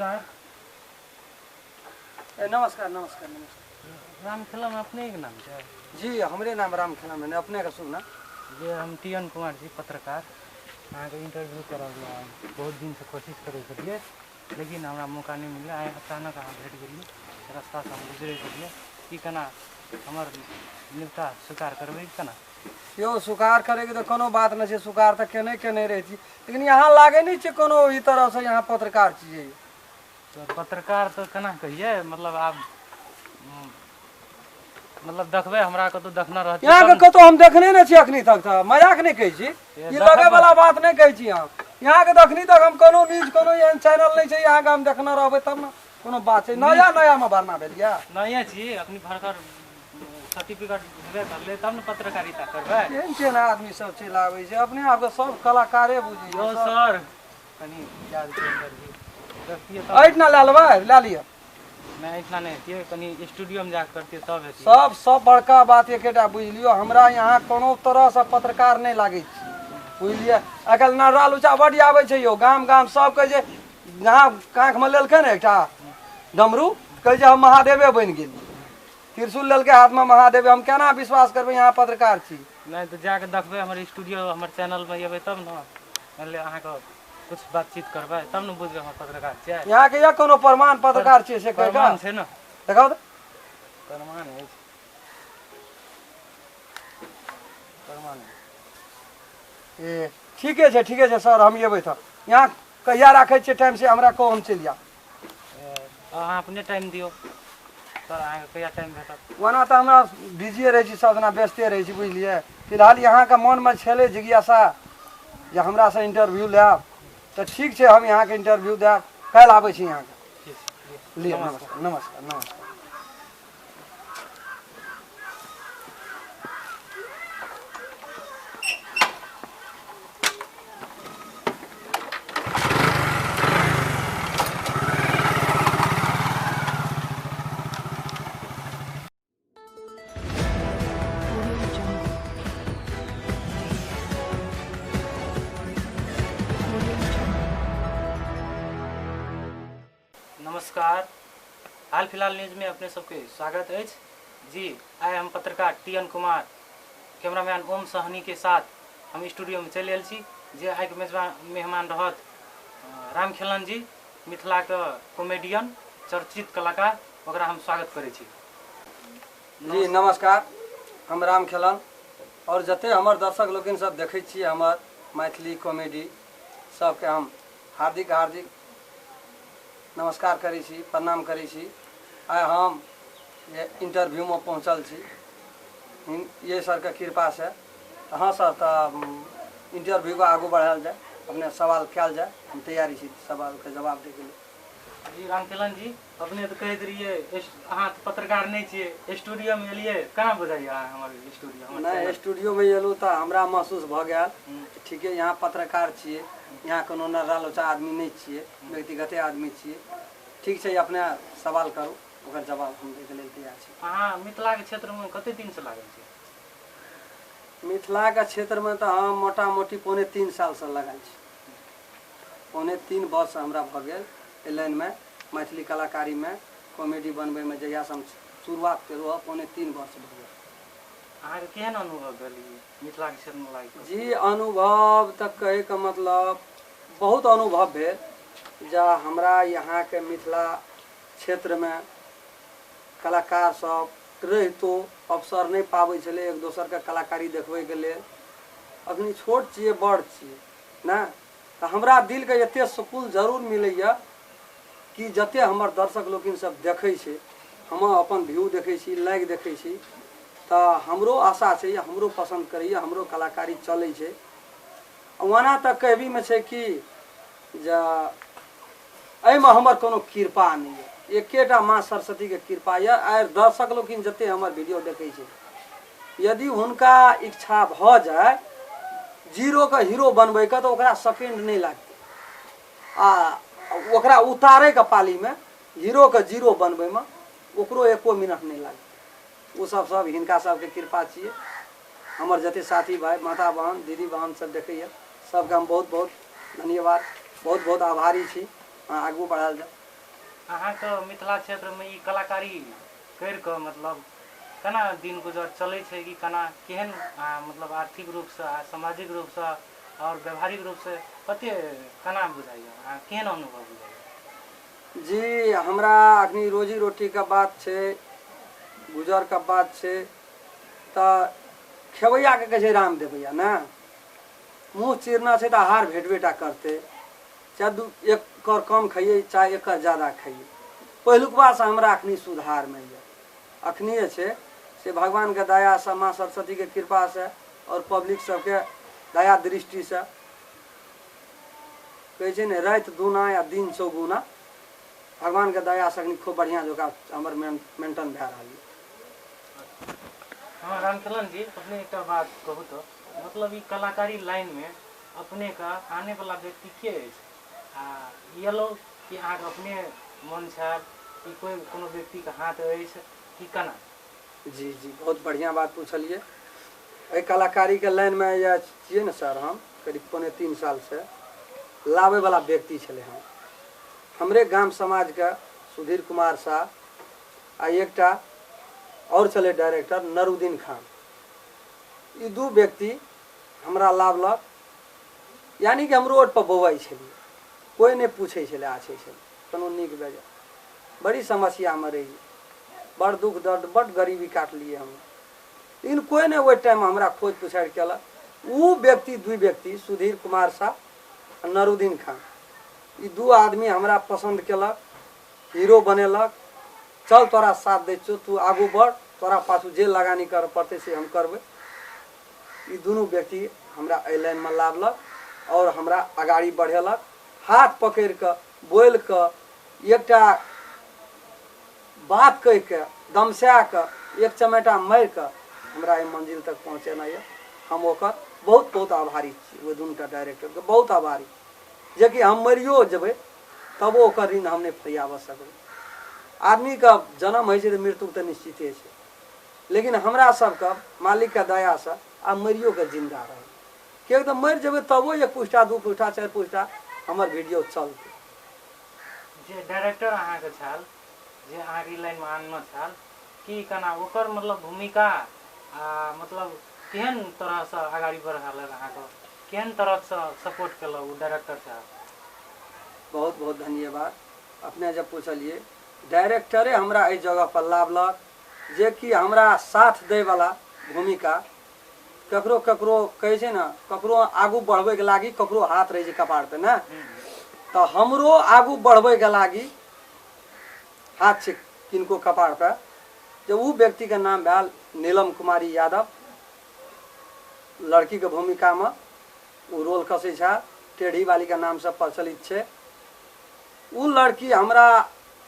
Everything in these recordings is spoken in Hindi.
नमस्कार। नमस्कार नमस्कार नमस्कार। राम खेलम अपने के नाम है? जी हमरे नाम राम खेलम है, अपने का शुभ नाम? जे हम टीएन कुमार जी पत्रकार अहाँ के इंटरव्यू करल बहुत दिन से कोशिश करे छलिए लेकिन हमरा मौका नहीं मिला। आइ अचानक अहाँ भेट गेलिए, रास्ता से हम गुजरे छलिए कि केना हमर निपटा स्वीकार करबै केना? यो स्वीकार करे के तो कोनो बात नहीं है, स्वीकार तो केने रही थी, लेकिन यहाँ लागे नहीं छे कोनो ई तरह से यहाँ पत्रकार छिए। तो पत्रकार तो केना कहिए, मतलब आप मतलब देखबे हमरा कतो देखना रहत यहाँ के कतो हम देखने नहीं छी अखनी तक, था मजाक नहीं कही छी, ई लगे वाला बात नहीं कही छी। यहाँ के अखनी तक हम कोनो न्यूज कोनो एहन चैनल नहीं छे यहाँ के हम देखना रहबे तब ना कोनो बात है। नया नया में भरना भेलिया नया छी अपनी भरकर सर्टिफिकेट देबे करले तब न पत्रकारिता करबे। केहन केहन आदमी सब चल आवे छे, अपने आप के सब कलाकारे बुझी। यो सर कनी याद कर इतना ला लेबे ला लिया। मैं इतना नहीं थी, कनी स्टूडियो में जाकर करती तब है। सब बड़का बात एकेटा बुझ लियो, हमरा यहाँ कोनो तरह से पत्रकार नहीं लागे छी, बुझलिए। अकल नरा लुचा बड़ी आवे छे यो, गाम गाम सब कहे जे यहाँ कांख में लेलके ने एकटा डमरू, कहे जे हम महादेवे बन गेली, त्रिशूल लेलके हाथ में महादेव, हम केना विश्वास करबे यहाँ पत्रकार छी? नहीं तो जाके देखबे हमर स्टूडियो हमर चैनल में अबे तब न मतलब अहाँ के कुछ बातचीत करबे तब न बुझबे हम पत्रकार छियै। यहाँ के या कोनो प्रमाण पत्रकार छियै से कहि प्रमाण छै न? देखाओ त प्रमाण है, प्रमाण ए ठीके छे सर, हम एबै त यहाँ कहिया राखे छे टाइम से हमरा को हम चल जा। अहाँ अपने टाइम दियो सर, अहाँ के कहिया टाइम भेटत? वना तो हमरा बिजी रहे छी, सब दिना व्यस्ते रहे छी, बुझलिए। फिलहाल यहाँ का मन में छले जिज्ञासा जे हमरा से इंटरव्यू लेब तो ठीक है, हम यहाँ के इंटरव्यू देब, कल आबै छी यहाँ के लिए। नमस्कार नमस्कार नमस्कार। नमस्कार, हाल फिलहाल न्यूज में अपने सबके स्वागत है जी। आइ हम पत्रकार टीएन कुमार कैमरामैन ओम सहनी के साथ हम स्टूडियो में चल आयल छी, जे आइ के मेहमान रहत राम खेलन जी, मिथिला के कॉमेडियन चर्चित कलाकार, ओकरा हम स्वागत करे छी। जी नमस्कार, हम राम खेलन और जते हमर दर्शक लोग सब देखे छी हमर मैथिली कॉमेडी सबके हम हार्दिक हार्दिक नमस्कार करै छी, प्रणाम करै छी। आइ हम ये इंटरव्यू में पहुँचल छी ये सर के कृपा से। हाँ सर, तो इंटरव्यू को आगू बढ़ायल जाए, अपने सवाल कल जाए, हम तैयारी छी सवाल के जवाब दे के लिए। जी राम खेलन जी, अपने तो कहते रहिए अहाँ तो पत्रकार नहीं छिए, स्टूडियो में एलिए, केना बुझाइए हमारे स्टूडियो? नहीं स्टूडियो में एलू तो हमरा महसूस भ गया ठीक है, यहाँ पत्रकार छिए, यहाँ कोनो नरा लोचा आदमी नहीं छिए, व्यक्तिगत आदमी छिए। ठीक है, अपने सवाल करू, ओकर जवाब हम दे के लेल तैयार छी। अहाँ मिथिला के क्षेत्र में कते दिन से लागल छी? मिथिला के क्षेत्र में तो हम मोटा मोटी 3.5 साल से लगल छी, 3.5 वर्ष हमरा भ गेल एहि लाइन में, मैथिली कलाकारी में, कॉमेडी बनबे में जहिया से हम शुरुआत केलहुँ 3.5 वर्ष भ गेल। अहाँ के केहन अनुभव भेल मिथिला के क्षेत्र में लागल? जी अनुभव तक कहे का मतलब बहुत अनुभव भेल, जा हमरा यहाँ के मिथिला क्षेत्र में कलाकार सब रहितो अवसर नहीं पाबै छले एक दोसर के कलाकारी देखबे के लिए। अखनी छोट छिए बड़ छिए ना, तो हमरा दिल के एते सुकून जरूर मिलैया कि जते हमर दर्शक लोग सब देखे छे, हम अपन व्यू देखे छी, लाइक देखे छी, तो हमरो आशा है हमरो पसंद करिए, हमरो कलाकारी चले छे। वना तक कहबी में छे कि जा एहिमे हमर कोनो कृपा नहीं है, एकेटा माँ सरस्वती के कृपा है। आर दर्शक लोग जते हमर वीडियो देखे छे, यदि हुनका इच्छा भ जाए जीरो का हीरो बनबे का, तो ओकरा सेकेंड नहीं लगते, ओकरा उतारे का पाली में हीरो का जीरो बनबे में ओकरो एको मिनट नहीं लगते। वो सब हिनका सबके कृपा छिए। हमर जते साथी भाई, माता बहन, दीदी बहन सब देखिए, सबके हम बहुत बहुत धन्यवाद, बहुत बहुत आभारी छी। आगू बढ़ायल जाए। अहाँके मिथिला क्षेत्रमे ई कलाकारी करि कऽ मतलब केना दिन गुजर चलै छै कि केना केहन मतलब आर्थिक रूपसँ आ सामाजिक रूपसँ और व्यवहारिक रूपसँ कते केना बुझाइए केहन अनुभव बुझाइए? जी हमरा अखनी रोजी रोटी का बात छै, गुजर का बात छै, तऽ खेवैया के कहै छै राम देवैया ने। मुँह चीरना छै तऽ आहार भेटबेटा करतै, चाहे एक कर कम खाइए चाहे एक कर ज़्यादा खाइए। पहिलुकबासँ हमरा अखनी सुधारमे यऽ। अखनी जे छै से भगवानके दयासँ, माँ सरस्वतीके कृपासँ और पब्लिक सबके दया दृष्टिसँ कहै छै ने राति दूना या दिन चौगुना, भगवानके दयासँ अखनी खूब बढ़िआँ जकाँ हमर मेंटेन भए रहल यऽ। हाँ रामचरण जी, अपने एक बात कहू तो मतलब ई कलाकारी लाइन में अपने का आने वाला व्यक्ति के अछि? ये लोग कि अहाँके अपने मन छल कि कोई कोनो व्यक्ति के हाथ अछि कि केना? जी जी बहुत बढ़िया बात पूछलिए। एहि कलाकारी के लाइन में ये छियै ने सर, हम करीब 3.5 साल से लाबे वाला व्यक्ति छले हम। हमरे गाम समाज के सुधीर कुमार शाह आ एकटा और चले डायरेक्टर नरुद्दीन खान, ई दू व्यक्ति हमरा लाभलक। यानी कि हम रोड पर बौआई छलिए, कोई नहीं पूछे छले आछे छले कोनो नीक बेजा, बड़ी समस्या में रही, बड़ दुख दर्द बड़ गरीबी काट लिए हम, लेकिन कोई नहीं वो टाइम हमरा खोज पुछाड़ केलक। वो व्यक्ति दू व्यक्ति सुधीर कुमार शाह नरुद्दीन खान, ई दू आदमी हमरा पसंद केलक, हीरो बनेलक। चल तोरा साथ दै छौ, तू आगू बढ़, तोरा पाछू जे लगानी कर पड़ते से हम करबै। ई दुनू व्यक्ति हमरा एहि लाइन में लाभलक और हमरा आगाड़ी बढ़ेलक। हाथ पकड़ के बोल के एकटा बात कह के दमसा के एक चमेटा मार के हमरा एहि मंजिल तक पहुँचेना है। हम ओकर बहुत बहुत आभारी छी, वो दुनू डायरेक्टर के बहुत आभारी, जे कि हम मरियो जेबै तब ओकर ऋण हम नहीं फरियाब सकबै। आदमी का जन्म है तो मृत्यु तो निश्चिते है, लेकिन हमरा सबके मालिक के दया से आ मरियो के जिंदा रह, किएक तो मर जेबै तबो 1 पुष्ठा 2 पुष्ठा 4 पुष्ठा हमर वीडियो चलते। जे डायरेक्टर अहाँके छल, जे अहाँके लाइन में आनना छल कि केना ओकर मतलब भूमिका मतलब केहन तरह से आगाड़ी बढ़ालक, अहाँके केहन तरह से सपोर्ट केलक वो डायरेक्टर साहब? बहुत बहुत धन्यवाद। अपने जब पूछलिए, डायरेक्टरे हमरा एहि जगह पर लाभलक, जे कि हमरा साथ दे वाला भूमिका ककरो ककरो कहै छै ना, ककरो आगू बढ़बै के लागी ककरो हाथ रहे छै कपाड़ पे ना, तो हमरो आगू बढ़बै के लागी हाथ छै किनको कपाड़ पे। जब वो व्यक्ति के नाम भेल नीलम कुमारी यादव, लड़की के भूमिका में वो रोल कसै छै, टेढ़ी वाली के नाम से प्रचलित छै। वो लड़की हमरा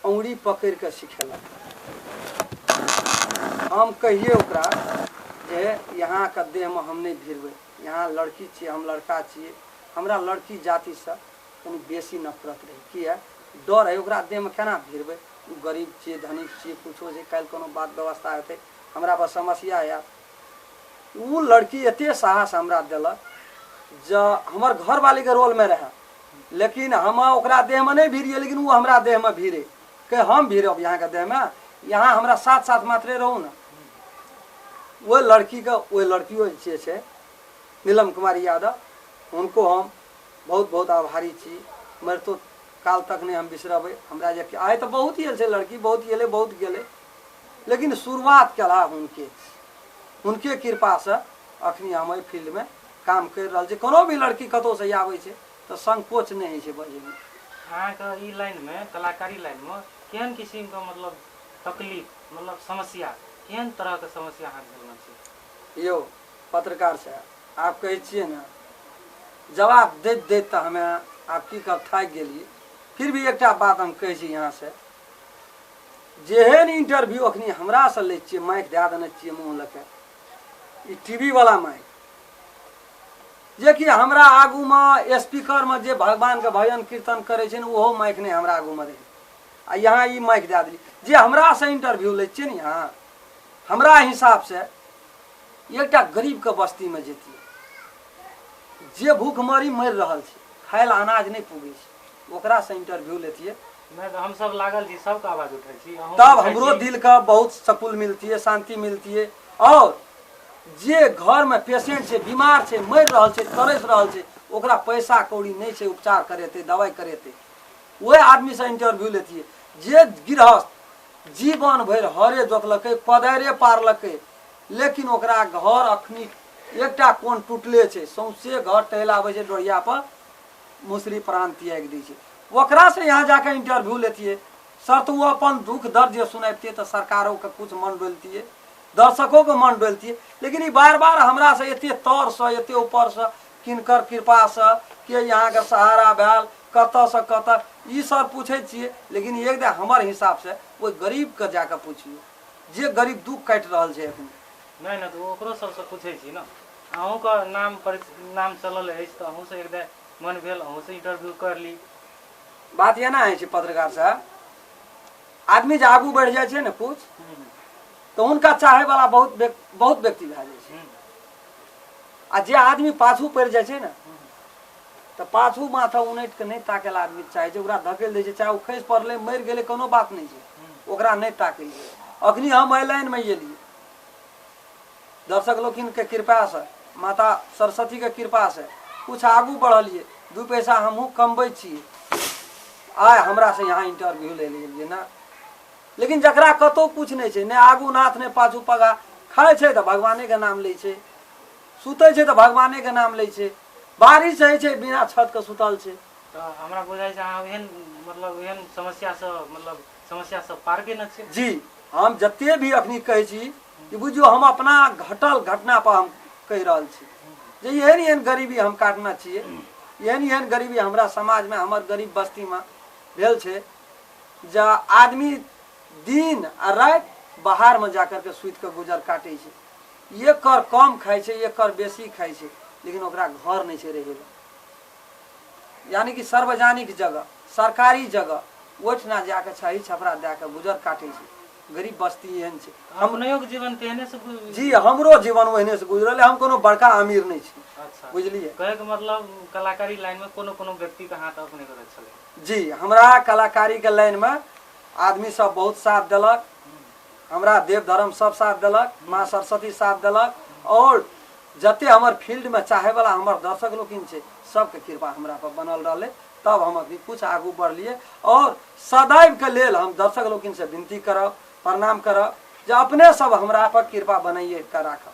अंगुरी पकड़ के सिखेलक। हम कहिए ओकरा जे यहाँ के देह में हम नहीं भिड़बै, यहाँ लड़की छियै हम लड़का छियै, हमरा लड़की जाति से कनी बेसी नफरत रही, किया डर है ओकरा देह में केना भिड़बै, गरीब छियै धनिक छियै कुछो छै, काल्हि कोनो बात व्यवस्था हेतै हमरा पर समस्या आयत। वो लड़की एते साहस हमरा देलक, जो हमर घरवाली के रोल में रहे, लेकिन हम ओकरा देह में नहीं भिड़िए, लेकिन वो हमरा देह में भिड़े, कि हम भिड़ब यहाँ के देह में, यहाँ हमरा साथ साथ मात्रे रहू ना। वो लड़की का वो लड़कियों जे छै नीलम कुमारी यादव, उनको हम बहुत बहुत आभारी छी, मर तो काल तक नहीं हम बिसरबै। हमरा जे आए तो बहुत ही छै लड़की, बहुत गेले बहुत गेले, लेकिन शुरुआत केला हुनके कृपा से अखनी हम एहि फील्ड में काम कर रहल छी। कोनो भी लड़की कतौ से आबै छै तो संकोच नहीं है छै बजे में। अहाँके ई लाइन में कलाकारी लाइन में केहन किस्म का मतलब तकलीफ मतलब समस्या, केहन तरह के समस्या अहाँ झेलने छी? यो पत्रकार साहब आप कहै छियै ना, जवाब दैत दैत तो हमें आप की कब थाकि गेलिए, फिर भी एकटा बात हम कहै छी यहाँ से, जेहन इंटरव्यू अखनी हमरा से लै छियै, माइक दे देने छियै मुँह लके, ई टीवी वाला माइक, जे कि हमरा आगू में स्पीकर में जे भगवान के भजन कीर्तन करे छै ओहो माइक नहीं हमरा आगू में रही, आ यहाँ ई माइक दे देली। जे हमरा से इंटरव्यू लै छियै ने, यहाँ हमरा हिसाब से एकटा गरीब के बस्ती में जेतिए, जे भूखमरी मरि रहल छै, खाय ला अनाज नहीं पुगे छै, ओकरा से इंटरव्यू लेतिए मैं तो हम सब लागल जी सबका आवाज उठै छी अहूँ तब उठै हमरो छी। दिल का बहुत सकून मिलती है, शांति मिलती है। और जे घर में पेशेंट छै, बीमार छै, मर रहल छै, तरस रहल छै, ओकरा पैसा कौड़ी नहीं छै उपचार करेते, दवाई करेते, वह आदमी से इंटरव्यू लेती। जे गृहस्थ जीवन भर हरे जोतलकै, पदारे पारलकै, लेकिन ओकरा घर अखनी एकटा कोन टूटले छै, सौंसे घर टहलाबै छै डोरिया पर, मुसरी प्राण त्याग दै छै, ओकरा से यहाँ जाके इंटरव्यू लेतिए। सर तो वो अपन दुख दर्द जे सुनाबतिए तो सरकारों के कुछ मन डोलतिए, दर्शकों के मन डोलतिए। लेकिन बार बार हमरा से एते तर से, एते ऊपर से, किनकर कृपा से, के यहाँ के सहारा भेल, कत से कत ई सब पूछे छिए। लेकिन एक दे हमर हिसाब से वो गरीब के जाके पूछिए, जे गरीब दुख काटि रहल छै अखनी। नहीं ना तो ओकरो सबसे पूछे छी ना, अहूँ का नाम चलल है तो अहूँ से एक दे मन भेल अहूँ से इंटरव्यू कर ली। बात एना है छै पत्रकार साहब, आदमी जे आगू बढ़ जाए छै ने कुछ, तो उनका चाहे वाला बहुत व्यक्ति भए जाइ छै। आ जे आदमी पाछू पड़ि जाइ छै ने, तो पाछू माथा उनटि के नहीं ताके ला आदमी चाहे छै, ओकरा धकेल दै छै, चाहे ओ खसि पड़लै मरि गेलै कोनो बात नहीं छै, ओकरा नहीं ताकै छै। अखनी हम एहि लाइन में एलिए दर्शक लोकिन के कृपा से, माता सरस्वती के कृपा से कुछ आगू बढ़लिए, दू पैसा हमहूँ कमबै छिए, आय हमरा से यहाँ इंटरव्यू ले लिए ना। लेकिन जकरा कतो कुछ नहीं छै, ने आगू नाथ ने पाछू पगा, खाए छै तो भगवाने के नाम लै छै, सुतै छै तो भगवाने के नाम लै छै, बारिश होइ छै बिना छत के सुतल छै। तो हमरा बुझाइ छै अहाँ एहन मतलब एहन समस्या से पार केने छी। जी हम जते भी अखनी कहै छी कि बुझियो हम अपना घटल घटना पर हम कहि रहल छी जे एहन गरीबी हम काटना छिए, एहन गरीबी हमरा समाज में, हमर गरीब बस्ती में भेल छै, जा आदमी दिन आ रात बाहर में जाकर के सुत के गुजर काटे छै। एक कर कम खाए छै, एक कर बेसी खाए छै, लेकिन ओकरा घर नहीं छै रहे। यानी कि सार्वजनिक जगह, सरकारी जगह ओठना जाके छही छपरा दे के गुजर काटे छै। गरीब बस्ती एहन छै। हमनियो के जीवन तेहने से जी हमरो जीवन ओहने से गुजरल है, हम कोनो बड़का अमीर नहीं छी। अच्छा बुझलिए, कहे के मतलब कलाकारी लाइन में कोनो व्यक्ति के हाथ अपने करे छले। जी हमरा कलाकारी के लाइन में आदमी सब बहुत साथ देलक, हमरा देव धर्म सब साथ देलक, माँ सरस्वती साथ देलक, और जते हमर फील्ड में चाहे वाला हमर दर्शक लोकिन छै सबके कृपा हमरा पर बनल रहले। तब हम अभी कुछ आगू बढ़लिए, और सदैव के लेल हम दर्शक लोकिन से विनती करब, प्रणाम करब, जे अपने सब हमरा पर कृपा बनाइए के राखब।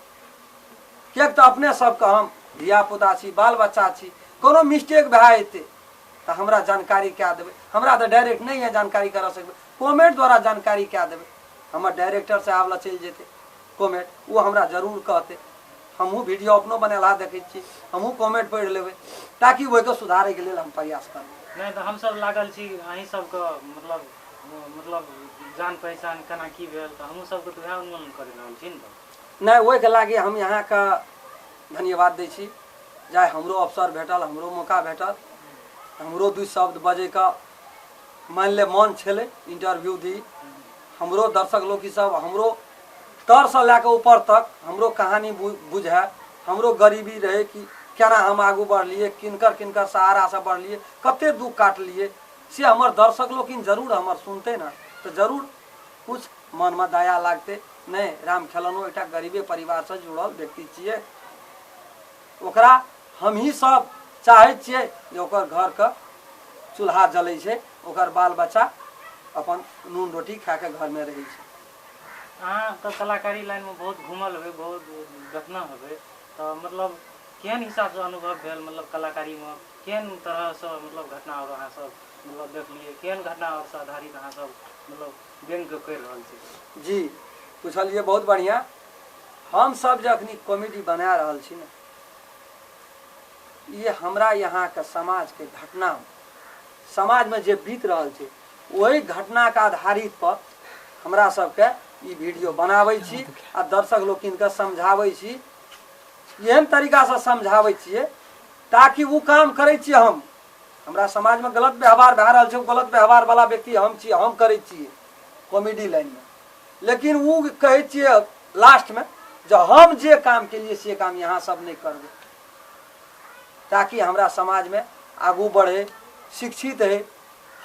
किएक तो अपने सबके हम धिया पुता छी, बाल बच्चा छी, कोनो मिस्टेक भए जेतै तो हमरा जानकारी क्या देबै। हमरा तो डायरेक्ट नहीं है जानकारी करा सकबै, कमेंट द्वारा जानकारी क्या देबै। हमर डायरेक्टर साहब ला चलि जेतै कमेंट, वो हमरा जरूर कहते, हमहूँ वीडियो अपनो बनेला देखै छी, हमहूँ कमेंट पढ़ि लेबै, ताकि ओहिके सुधारे के लेल हम प्रयास करबै। नहीं तो हम सब लागल छी अहीं सबके मतलब जान पहचान केना की भेल, तो हमहूँ सबके तो वएह उन्मूलन कर रहल छी ने। नहीं ओहिके लागी हम यहाँ का धन्यवाद दै छी, जाय हमरो अवसर भेटल, हमरो मौका भेटल, हमरो दू शब्द बजे का मान ले मन छले, इंटरव्यू दी। हमरो दर्शक लोग सब हमरो तर से लैके ऊपर तक हमरो कहानी बुझे, हमरो गरीबी रहे कि केना हम आगू बढ़लिए, किनकर किनकर सहारा से बढ़लिए, कते दुख काटलिए, से हमर दर्शक लोग जरूर हमर सुनते ना, तो जरूर कुछ मन में दया लागते। नहीं राम खेलनो एक गरीबे परिवार से जुड़ल व्यक्ति छिए, ओकरा हम ही सब चाहे छिए जे ओकर घर के चूल्हा जलै छै, ओकर बाल बच्चा अपन नून रोटी खा के घर में रहे छै। अहाँ तो कलाकारी लाइन में बहुत घूमल हो, बहुत देखना हो, तो मतलब केहन हिसाब से अनुभव भेल, मतलब कलाकारी में केहन तरह से मतलब घटना और अहाँ सब मतलब देख लिए, केहन घटना और से आधारित अहाँ सब मतलब व्यंग कर रहल छी। जी पूछलिए बहुत बढ़िया। हम सब जे अखनी कॉमेडी बना रहल छी ने, ये हमरा यहाँ के समाज के घटना, समाज में जे बीत रहल छै वही घटना के आधारित पर हमरा सबके ई वीडियो बनाबै छी आ दर्शक लोकिन के समझाबै छी। एहन तरीका से समझाबै छिए ताकि वो काम करै छिए हम, हमरा समाज में गलत व्यवहार भए रहल छै, गलत व्यवहार वाला व्यक्ति हम छी, हम करै छिए कॉमेडी लाइन में। लेकिन वो कहै छिए लास्ट में जो हम जे काम के लिए से काम यहाँ सब नहीं करबै, ताकि हमरा समाज में आगू बढ़े, शिक्षित है,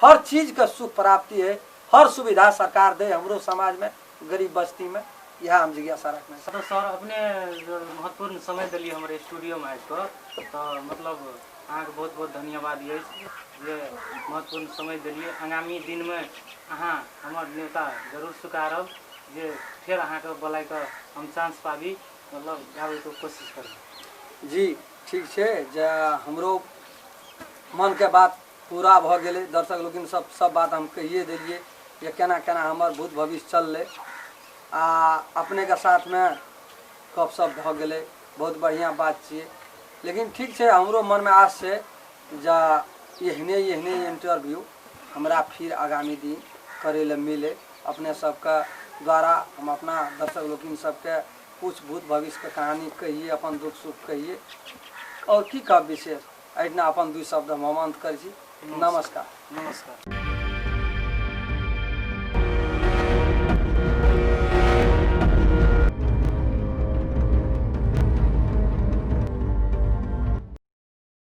हर चीज का सुख प्राप्ति है, हर सुविधा सरकार दे हमरो समाज में, गरीब बस्ती में, यह हम जिज्ञासा रखना तो सर अपने जो महत्वपूर्ण समय दिलिए हमारे स्टूडियो में आकर, तो मतलब अहाँ के बहुत बहुत धन्यवाद ये महत्वपूर्ण समय दिलिए। आगामी दिन में अहाँ हमार नेता जरूर स्वीकारब जे फिर अहाँ के बोलाय के हम चांस पाबी, मतलब आबे के कोशिश करब। जी ठीक है, जे हमरो मन के बात पूरा भ गेले, दर्शक लोग सब बात हम कहिए दिलिए ये केना केना हमार भूत भविष्य चलले, आ अपने के साथ में गपशप भ गेले, बहुत बढ़िया बात छिए। लेकिन ठीक है, हमरो मन में आस है जा यहने इंटरव्यू हमरा फिर आगामी दिन करे ले मिले, अपने सबका द्वारा हम अपना दर्शक लोग सबके कुछ भूत भविष्य के कहानी कहिए, अपन दुख सुख कहिए, और की कह विशेष एना अपन 2 शब्द हम अमंत कर छी। नमस्कार। नमस्कार।